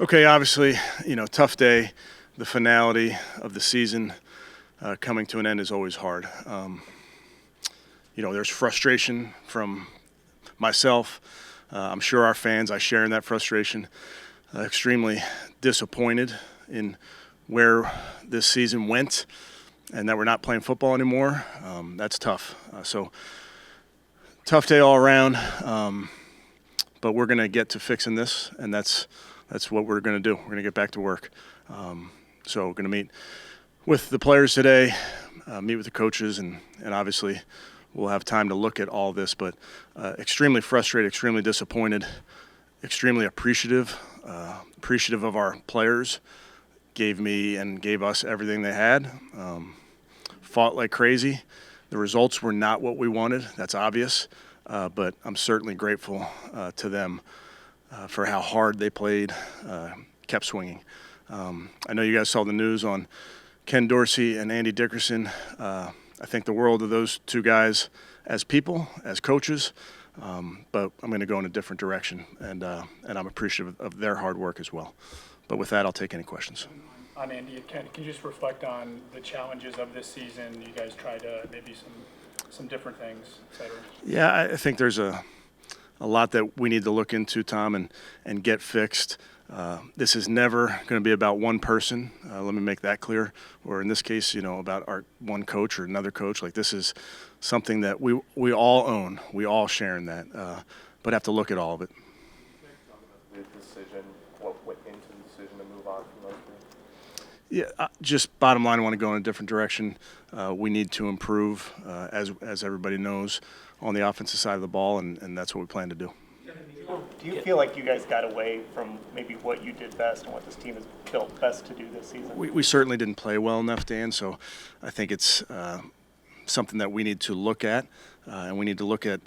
Okay, obviously, tough day. The finality of the season coming to an end is always hard. There's frustration from myself. I'm sure our fans, I share in that frustration. Extremely disappointed in where this season went and that we're not playing football anymore. That's tough. So tough day all around. But we're going to get to fixing this, and that's what we're going to do. We're going to get back to work. So we're going to meet with the players today, meet with the coaches, and obviously we'll have time to look at all this. But extremely frustrated, extremely disappointed, extremely appreciative of our players. Gave me and gave us everything they had. Fought like crazy. The results were not what we wanted. That's obvious. But I'm certainly grateful to them for how hard they played, kept swinging. I know you guys saw the news on Ken Dorsey and Andy Dickerson. I think the world of those two guys as people, as coaches, but I'm going to go in a different direction, and I'm appreciative of their hard work as well. But with that, I'll take any questions. On Andy and Ken, can you just reflect on the challenges of this season? You guys tried maybe some different things, et cetera. Yeah, I think there's a lot that we need to look into, Tom, and get fixed. This is never going to be about one person. Let me make that clear. Or in this case, about our one coach or another coach. Like, this is something that we all own. We all share in that, but have to look at all of it. The decision, what went into the decision to move on from those two? Yeah, just bottom line, I want to go in a different direction. We need to improve, as everybody knows, on the offensive side of the ball, and that's what we plan to do. Do you feel like you guys got away from maybe what you did best and what this team has built best to do this season? We certainly didn't play well enough, Dan, so I think it's something that we need to look at, and we need to look at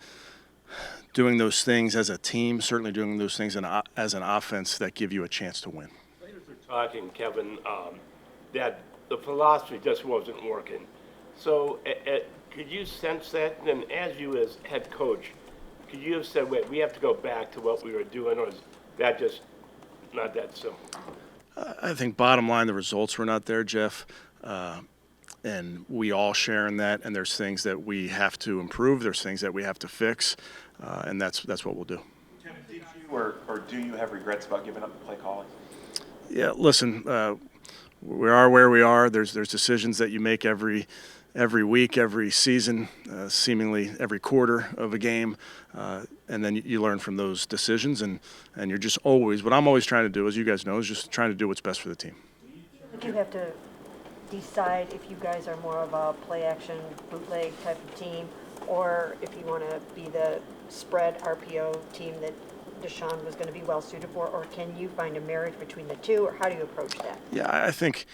doing those things as a team, certainly doing those things as an offense that give you a chance to win. Players were talking, Kevin, that the philosophy just wasn't working. So could you sense that? And as you as head coach, could you have said, wait, we have to go back to what we were doing, or is that just not that simple? I think bottom line, the results were not there, Jeff, and we all share in that, and there's things that we have to improve, there's things that we have to fix, and that's what we'll do. Did you or do you have regrets about giving up the play calling? Yeah, listen, we are where we are. There's decisions that you make every week, every season, seemingly every quarter of a game, and then you learn from those decisions, and you're just always, what I'm always trying to do, as you guys know, is just trying to do what's best for the team. Would you have to decide if you guys are more of a play-action, bootleg type of team, or if you want to be the spread RPO team that Deshaun was going to be well-suited for, or can you find a marriage between the two, or how do you approach that? Yeah, I think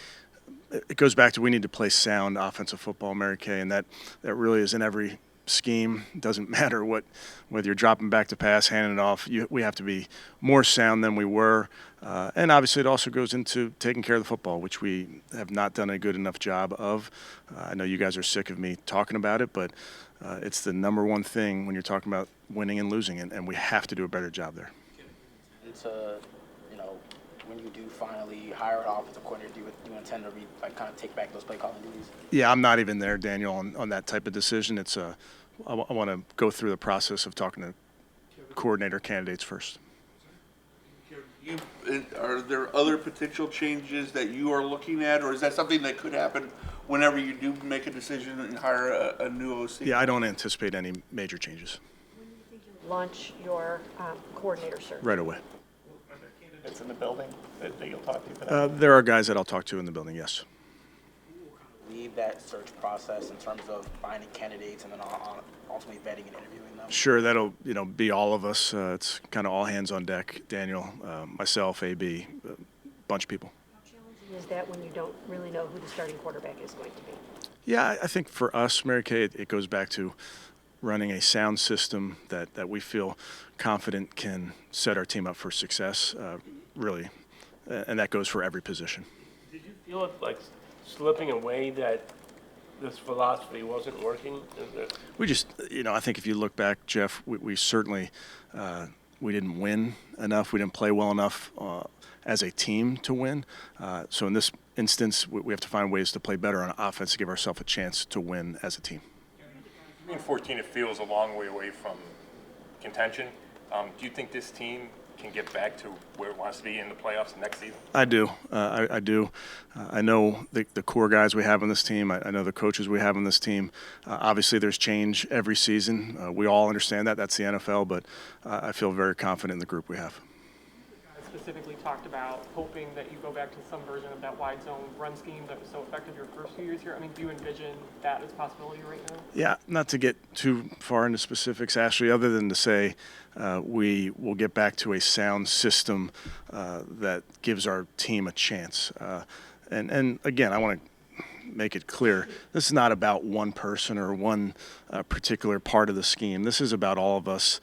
it goes back to we need to play sound offensive football, Mary Kay, and that really is in every scheme. It doesn't matter whether you're dropping back to pass, handing it off. We have to be more sound than we were. And obviously it also goes into taking care of the football, which we have not done a good enough job of. I know you guys are sick of me talking about it, but it's the number one thing when you're talking about winning and losing, and we have to do a better job there. It's when you do finally hire an offensive coordinator, do you intend to kind of take back those play calling duties? Yeah, I'm not even there, Daniel, on that type of decision. It's I want to go through the process of talking to coordinator candidates first. Are there other potential changes that you are looking at, or is that something that could happen whenever you do make a decision and hire a new OC? Yeah, I don't anticipate any major changes. When do you think you'll launch your coordinator search? Right away. It's in the building that you'll talk to for that? There are guys that I'll talk to in the building, yes. Leave that search process in terms of finding candidates and then ultimately vetting and interviewing them? Sure, that'll be all of us. It's kind of all hands on deck. Daniel, myself, AB, a bunch of people. How challenging is that when you don't really know who the starting quarterback is going to be? Yeah, I think for us, Mary Kay, it goes back to running a sound system that we feel confident can set our team up for success, really, and that goes for every position. Did you feel it like slipping away that this philosophy wasn't working? We just, I think if you look back, Jeff, we certainly didn't win enough. We didn't play well enough as a team to win. So in this instance, we have to find ways to play better on offense to give ourselves a chance to win as a team. I mean, 14, it feels a long way away from contention. Do you think this team can get back to where it wants to be in the playoffs next season? I do. I do. I know the core guys we have on this team. I know the coaches we have on this team. Obviously, there's change every season. We all understand that. That's the NFL, but I feel very confident in the group we have. Specifically talked about hoping that you go back to some version of that wide zone run scheme that was so effective your first few years here. I mean, do you envision that as a possibility right now? Yeah, not to get too far into specifics, Ashley, other than to say we will get back to a sound system that gives our team a chance. And again, I want to make it clear, this is not about one person or one particular part of the scheme. This is about all of us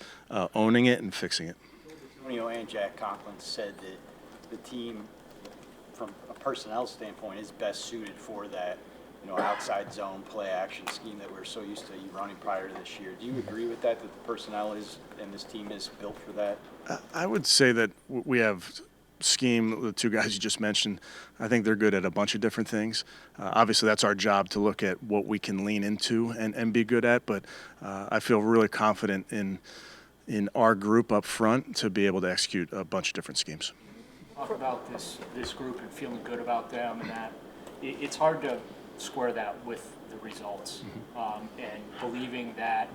owning it and fixing it. Antonio and Jack Conklin said that the team, from a personnel standpoint, is best suited for that, outside zone play action scheme that we're so used to you running prior to this year. Do you agree with that the personnel is and this team is built for that? I would say that we have scheme, the two guys you just mentioned, I think they're good at a bunch of different things. Obviously, that's our job to look at what we can lean into and be good at, but I feel really confident in our group up front to be able to execute a bunch of different schemes. Talk about this group and feeling good about them, and that it's hard to square that with the results, and believing that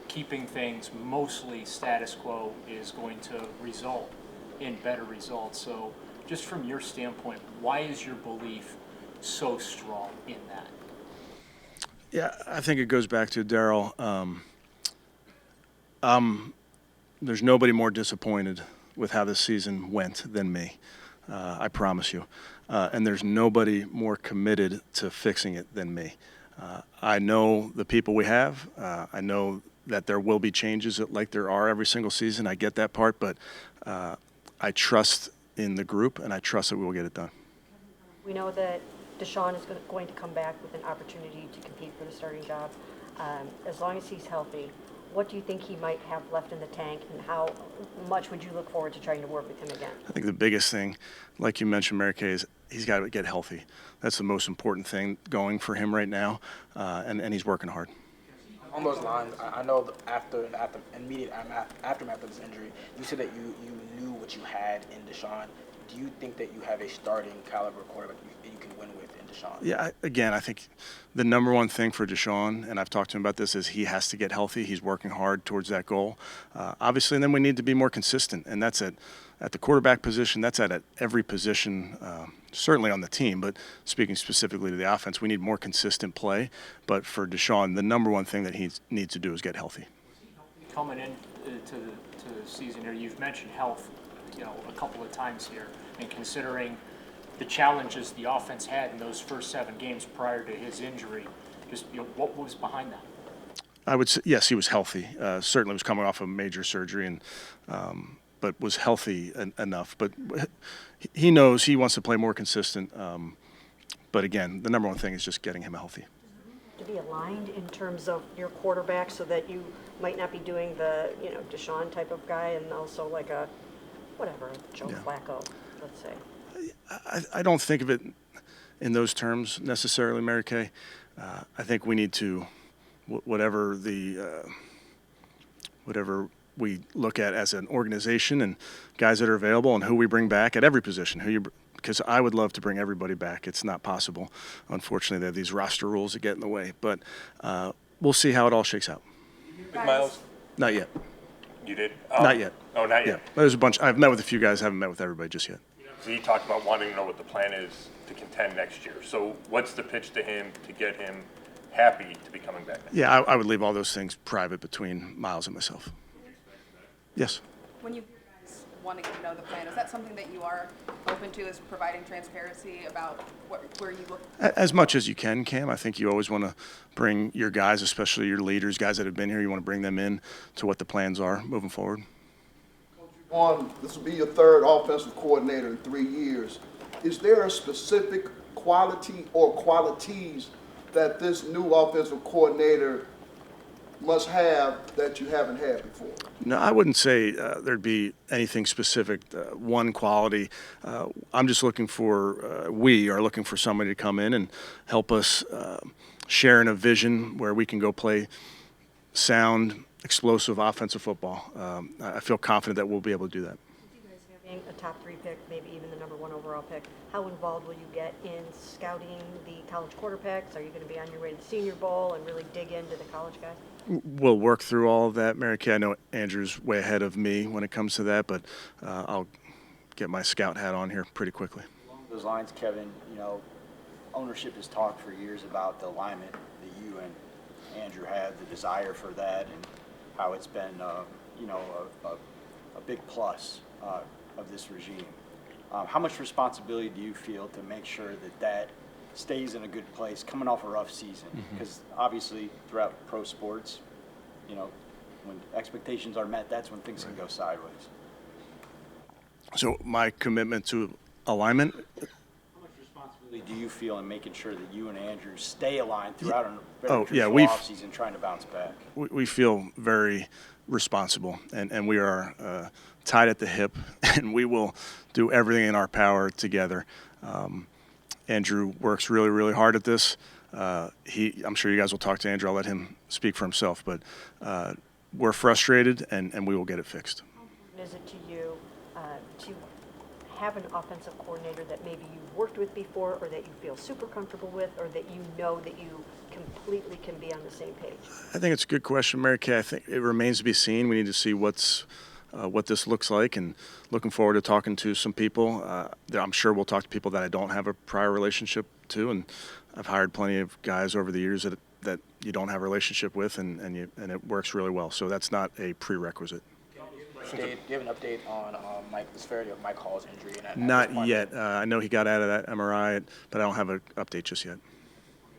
keeping things mostly status quo is going to result in better results. So just from your standpoint, why is your belief so strong in that? Yeah, I think it goes back to Darryl. There's nobody more disappointed with how this season went than me. I promise you. And there's nobody more committed to fixing it than me. I know the people we have. I know that there will be changes like there are every single season. I get that part, but I trust in the group, and I trust that we will get it done. We know that Deshaun is going to come back with an opportunity to compete for the starting job. As long as he's healthy, what do you think he might have left in the tank, and how much would you look forward to trying to work with him again? I think the biggest thing, like you mentioned, Mary Kay, is he's got to get healthy. That's the most important thing going for him right now, and he's working hard. On those lines, I know after immediate aftermath of this injury, you said that you knew what you had in Deshaun. Do you think that you have a starting caliber quarterback that you can win with in Deshaun? Yeah, I think the number one thing for Deshaun, and I've talked to him about this, is he has to get healthy. He's working hard towards that goal. Obviously, and then we need to be more consistent, and that's at the quarterback position. That's at every position, certainly on the team, but speaking specifically to the offense, we need more consistent play. But for Deshaun, the number one thing that he needs to do is get healthy. Coming into the season here, you've mentioned health, a couple of times here, and considering the challenges the offense had in those first 7 games prior to his injury, just what was behind that? I would say yes, he was healthy. Certainly was coming off a major surgery, and but was healthy enough. But he knows he wants to play more consistent. But again, the number one thing is just getting him healthy. To be aligned in terms of your quarterback, so that you might not be doing the Deshaun type of guy, and also like a Joe Flacco, let's say. I don't think of it in those terms necessarily, Mary Kay. I think we need to, whatever we look at as an organization and guys that are available and who we bring back at every position, because I would love to bring everybody back. It's not possible. Unfortunately, they have these roster rules that get in the way. But we'll see how it all shakes out. Miles? Not yet. You did? Not yet. Oh, not yet. Yeah. There's a bunch. I've met with a few guys. Haven't met with everybody just yet. So he talked about wanting to know what the plan is to contend next year. So what's the pitch to him to get him happy to be coming back? Yeah, I would leave all those things private between Miles and myself. Yes. When you guys wanting to know the plan, is that something that you are open to, is providing transparency about where you look? As much as you can, Cam. I think you always want to bring your guys, especially your leaders, guys that have been here, you want to bring them in to what the plans are moving forward. This will be your 3rd offensive coordinator in 3 years. Is there a specific quality or qualities that this new offensive coordinator must have that you haven't had before? No, I wouldn't say there'd be anything specific, one quality. I'm just looking for, we are looking for somebody to come in and help us share in a vision where we can go play sound, explosive offensive football. I feel confident that we'll be able to do that. You guys having a top 3 pick, maybe even the number 1 overall pick, how involved will you get in scouting the college quarterbacks? Are you going to be on your way to the Senior Bowl and really dig into the college guys? We'll work through all of that, Mary Kay. I know Andrew's way ahead of me when it comes to that, but I'll get my scout hat on here pretty quickly. Along those lines, Kevin, ownership has talked for years about the alignment that you and Andrew have, the desire for that, and how it's been, a big plus of this regime. How much responsibility do you feel to make sure that stays in a good place coming off a rough season? Because obviously throughout pro sports, when expectations are met, that's when things can go sideways. So my commitment to alignment. How much responsibility do you feel in making sure that you and Andrew stay aligned throughout a very crucial offseason trying to bounce back? We feel very responsible, and we are tied at the hip, and we will do everything in our power together. Andrew works really, really hard at this. I'm sure you guys will talk to Andrew. I'll let him speak for himself, but we're frustrated, and we will get it fixed. How important is it to you to have an offensive coordinator that maybe you've worked with before, or that you feel super comfortable with, or that you know that you completely can be on the same page? I think it's a good question, Mary Kay. I think it remains to be seen. We need to see what this looks like, and looking forward to talking to some people. I'm sure we'll talk to people that I don't have a prior relationship to, and I've hired plenty of guys over the years that you don't have a relationship with, and it works really well. So that's not a prerequisite. Do you have an update on the severity of Mike Hall's injury? Not yet. I know he got out of that MRI, but I don't have an update just yet.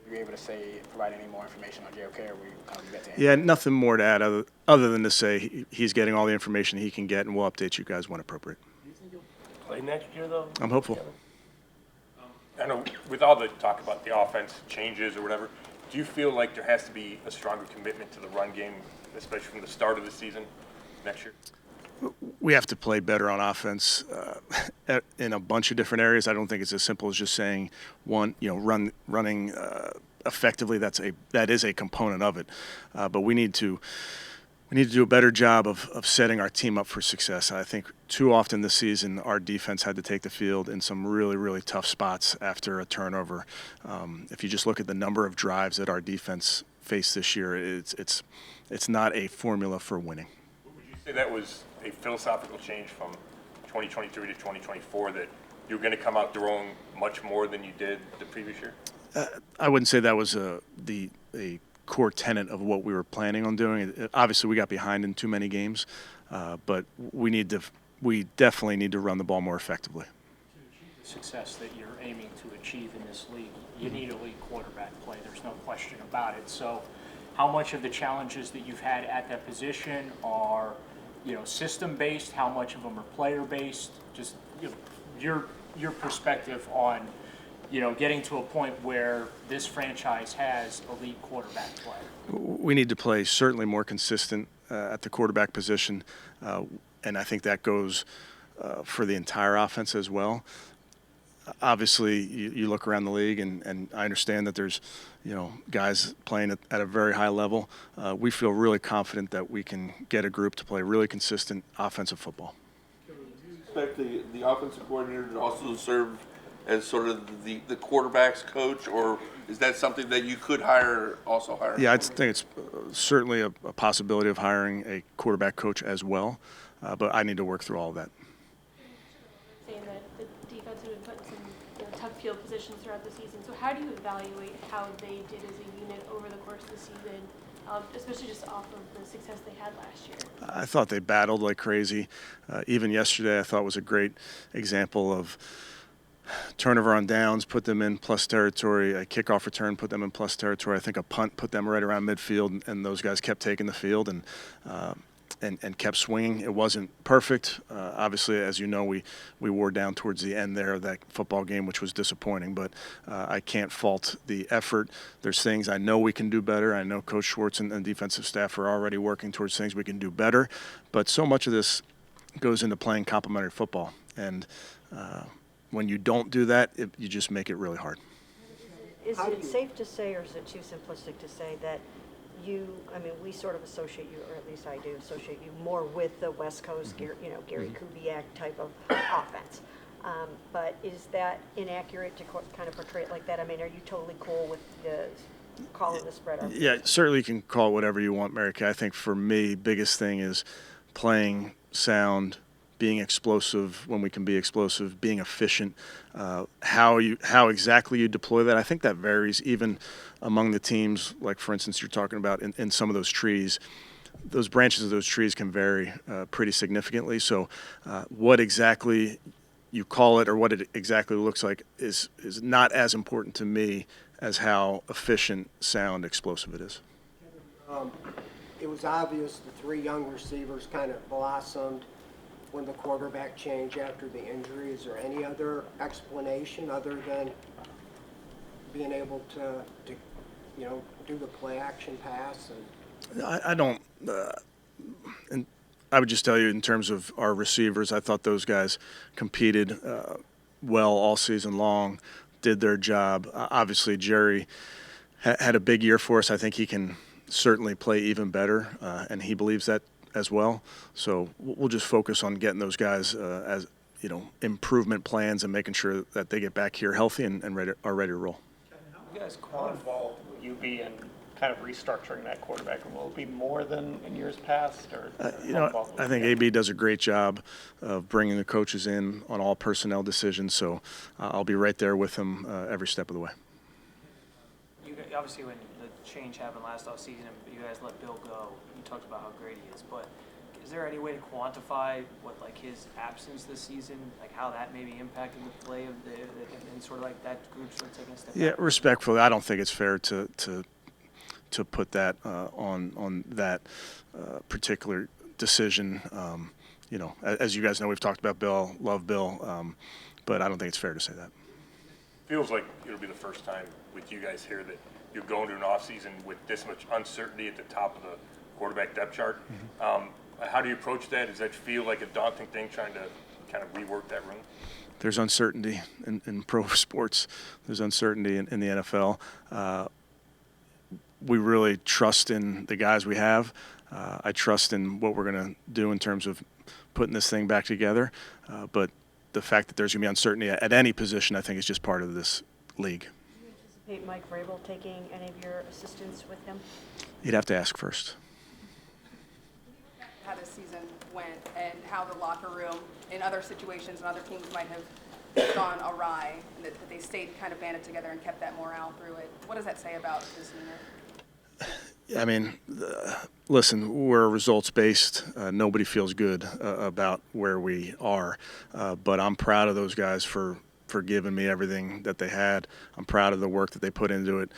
Were you able to provide any more information on JOK, or were you kind of get to Yeah, nothing more to add other than to say he's getting all the information he can get, and we'll update you guys when appropriate. Do you think you'll play next year, though? I'm hopeful. I know with all the talk about the offense changes or whatever, do you feel like there has to be a stronger commitment to the run game, especially from the start of the season next year? We have to play better on offense in a bunch of different areas. I don't think it's as simple as just saying running effectively. That is a component of it, but we need to do a better job of setting our team up for success. I think too often this season our defense had to take the field in some really, really tough spots after a turnover. If you just look at the number of drives that our defense faced this year, it's not a formula for winning. Would you say that was a philosophical change from 2023 to 2024, that you were going to come out throwing much more than you did the previous year? I wouldn't say that was a core tenet of what we were planning on doing. Obviously, we got behind in too many games, but we definitely need to run the ball more effectively. To achieve the success that you're aiming to achieve in this league, you need elite quarterback play. There's no question about it. So how much of the challenges that you've had at that position are system-based? How much of them are player-based? Just your perspective on getting to a point where this franchise has elite quarterback play. We need to play certainly more consistent at the quarterback position, and I think that goes for the entire offense as well. Obviously, you look around the league, and I understand that there's guys playing at a very high level. We feel really confident that we can get a group to play really consistent offensive football. Do you expect the offensive coordinator to also serve as sort of the quarterback's coach, or is that something that you could hire? Yeah, I think it's certainly a possibility of hiring a quarterback coach as well, but I need to work through all of that. Saying that the defense had been put in some tough field positions throughout the season. So how do you evaluate how they did as a unit over the course of the season, especially just off of the success they had last year? I thought they battled like crazy. Even yesterday, I thought was a great example of turnover on downs, put them in plus territory. A kickoff return, put them in plus territory. I think a punt put them right around midfield, and those guys kept taking the field. And and kept swinging. It wasn't perfect. Obviously, as you know, we wore down towards the end there of that football game, which was disappointing. But I can't fault the effort. There's things I know we can do better. I know Coach Schwartz and defensive staff are already working towards things we can do better. But so much of this goes into playing complementary football. And when you don't do that, you just make it really hard. Is it safe to say, or is it too simplistic to say that we sort of associate you, or at least I do, associate you more with the West Coast, Gary Kubiak type of offense. But is that inaccurate to kind of portray it like that? I mean, are you totally cool with calling the spread? Yeah, certainly you can call it whatever you want, Mary Kay. I think for me, biggest thing is playing sound, being explosive when we can be explosive, being efficient. How exactly you deploy that, I think that varies even among the teams. Like, for instance, you're talking about in some of those trees, those branches of those trees can vary pretty significantly. So what exactly you call it or what it exactly looks like is not as important to me as how efficient, sound, explosive it is. It was obvious the three young receivers kind of blossomed when the quarterback changed after the injury. Is there any other explanation other than being able to do the play action pass? And I don't, and I would just tell you in terms of our receivers, I thought those guys competed well all season long, did their job. Obviously, Jerry had a big year for us. I think he can certainly play even better, and he believes that as well. So we'll just focus on getting those guys as improvement plans and making sure that they get back here healthy and are ready to roll. You guys, how involved will you be in kind of restructuring that quarterback? Will it be more than in years past? Or I think AB does a great job of bringing the coaches in on all personnel decisions. So I'll be right there with him every step of the way. Obviously, when the change happened last offseason, you guys let Bill go. You talked about how great he is, but is there any way to quantify what his absence this season, how that maybe impacted the play of and sort of that group sort of taking a step back? Yeah, respectfully, I don't think it's fair to put that on that particular decision. As you guys know, we've talked about Bill, love Bill, but I don't think it's fair to say that. Feels like it'll be the first time with you guys here that you're going to an offseason with this much uncertainty at the top of the quarterback depth chart. How do you approach that? Does that feel like a daunting thing, trying to kind of rework that room? There's uncertainty in pro sports. There's uncertainty in the NFL. We really trust in the guys we have. I trust in what we're going to do in terms of putting this thing back together. But the fact that there's going to be uncertainty at any position, I think, is just part of this league. Do you anticipate Mike Vrabel taking any of your assistants with him? You'd have to ask first. How this season went and how the locker room in other situations and other teams might have gone awry, and that they stayed kind of banded together and kept that morale through it. What does that say about this unit? I mean, listen, we're results-based. Nobody feels good about where we are, but I'm proud of those guys for giving me everything that they had. I'm proud of the work that they put into it.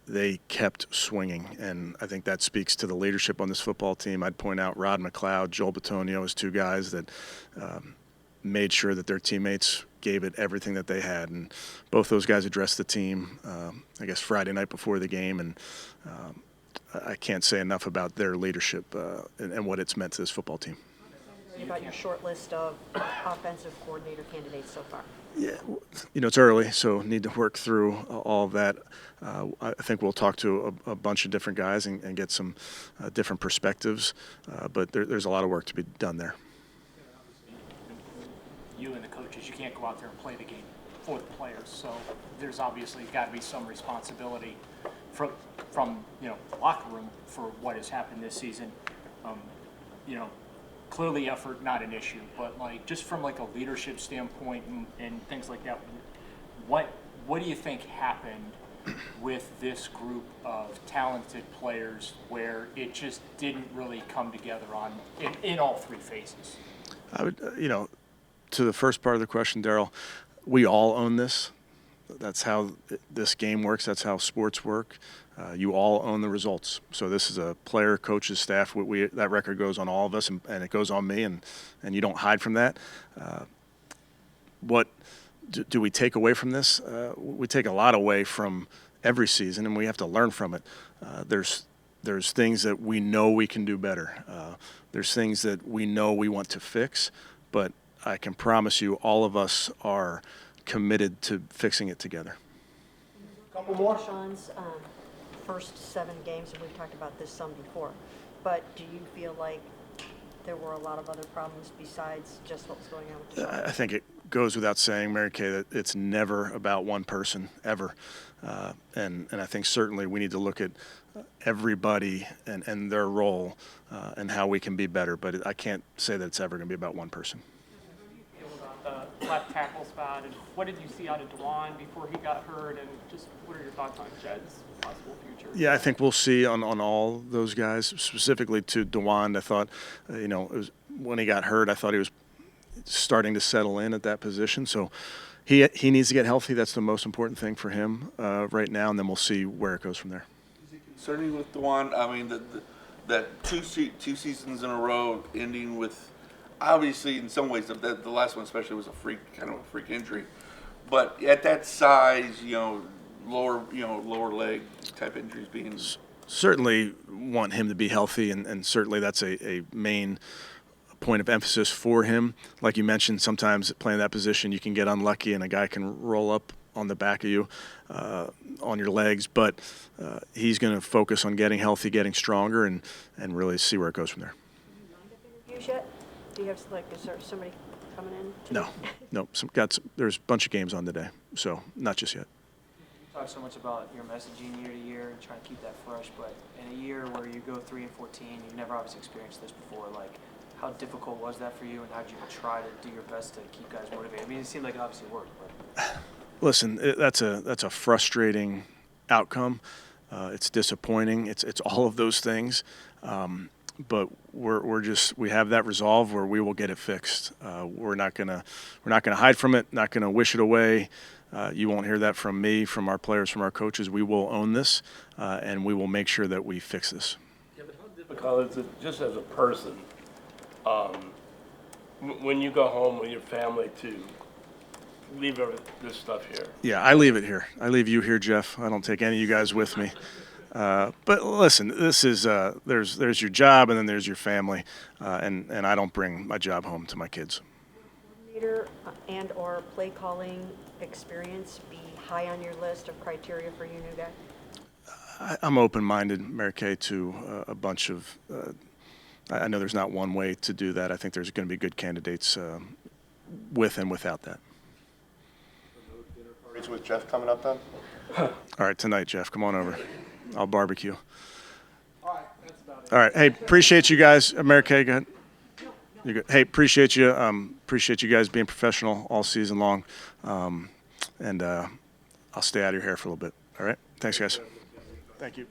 They kept swinging, and I think that speaks to the leadership on this football team. I'd point out Rod McLeod, Joel Bitonio as two guys that made sure that their teammates gave it everything that they had, and both those guys addressed the team, I guess, Friday night before the game, and I can't say enough about their leadership and what it's meant to this football team. About your short list of offensive coordinator candidates so far? Yeah, it's early, so need to work through all of that. I think we'll talk to a bunch of different guys and get some different perspectives, but there's a lot of work to be done there. You and the coaches, you can't go out there and play the game for the players, so there's obviously got to be some responsibility from the locker room for what has happened this season. Clearly effort not an issue, but just from a leadership standpoint and things like that, what do you think happened with this group of talented players where it just didn't really come together in all three phases? I would, to the first part of the question, Daryl, we all own this. That's how this game works. That's how sports work. You all own the results. So this is a player, coaches, staff. That record goes on all of us, and it goes on me, and you don't hide from that. What do we take away from this? We take a lot away from every season, and we have to learn from it. There's things that we know we can do better. There's things that we know we want to fix, but I can promise you all of us are committed to fixing it together. Couple more. Sean's first 7 games, and we've talked about this some before, but do you feel like there were a lot of other problems besides just what was going on with Deshaun? I think it goes without saying, Mary Kay, that it's never about one person, ever. And I think certainly we need to look at everybody and their role and how we can be better. But I can't say that it's ever going to be about one person. How do you feel about the left tackle spot, and what did you see out of Dewan before he got hurt, and just what are your thoughts on Jed's possible future? Yeah, I think we'll see on all those guys. Specifically to Dewan, I thought, it was, when he got hurt, I thought he was starting to settle in at that position. So he needs to get healthy. That's the most important thing for him right now, and then we'll see where it goes from there. Is it concerning with Dewan? I mean, that two seasons in a row ending with, obviously in some ways the last one especially was a freak injury, but at that size, lower leg type injuries being. Certainly want him to be healthy, and certainly that's a main point of emphasis for him. Like you mentioned, sometimes playing that position you can get unlucky and a guy can roll up on the back of you on your legs, but he's going to focus on getting healthy, getting stronger, and really see where it goes from there. Interviews yet? Do you have is there somebody coming in today? No. There's a bunch of games on today, so not just yet. You talk so much about your messaging year to year and trying to keep that fresh, but in a year where you go 3-14, you've never obviously experienced this before. Like, how difficult was that for you, and how did you try to do your best to keep guys motivated? I mean, it seemed like it obviously worked, but. Listen, that's a frustrating outcome. It's disappointing. It's all of those things. But we have that resolve where we will get it fixed. We're not gonna hide from it. Not gonna wish it away. You won't hear that from me, from our players, from our coaches. We will own this, and we will make sure that we fix this. Yeah, but how difficult is it, just as a person, when you go home with your family, to leave this stuff here? Yeah, I leave it here. I leave you here, Jeff. I don't take any of you guys with me. But listen, this is there's your job, and then there's your family, and I don't bring my job home to my kids. Coordinator and/or play calling experience be high on your list of criteria for your new guy? I'm open-minded, Mary Kay, to a bunch of. I know there's not one way to do that. I think there's going to be good candidates with and without that. Dinner parties with Jeff coming up then? All right, tonight, Jeff, come on over. I'll barbecue. All right, that's about it. All right, hey, appreciate you guys. Mary Kay, go ahead. You're good. Hey, appreciate you. Appreciate you guys being professional all season long, and I'll stay out of your hair for a little bit. All right, thanks, guys. Thank you.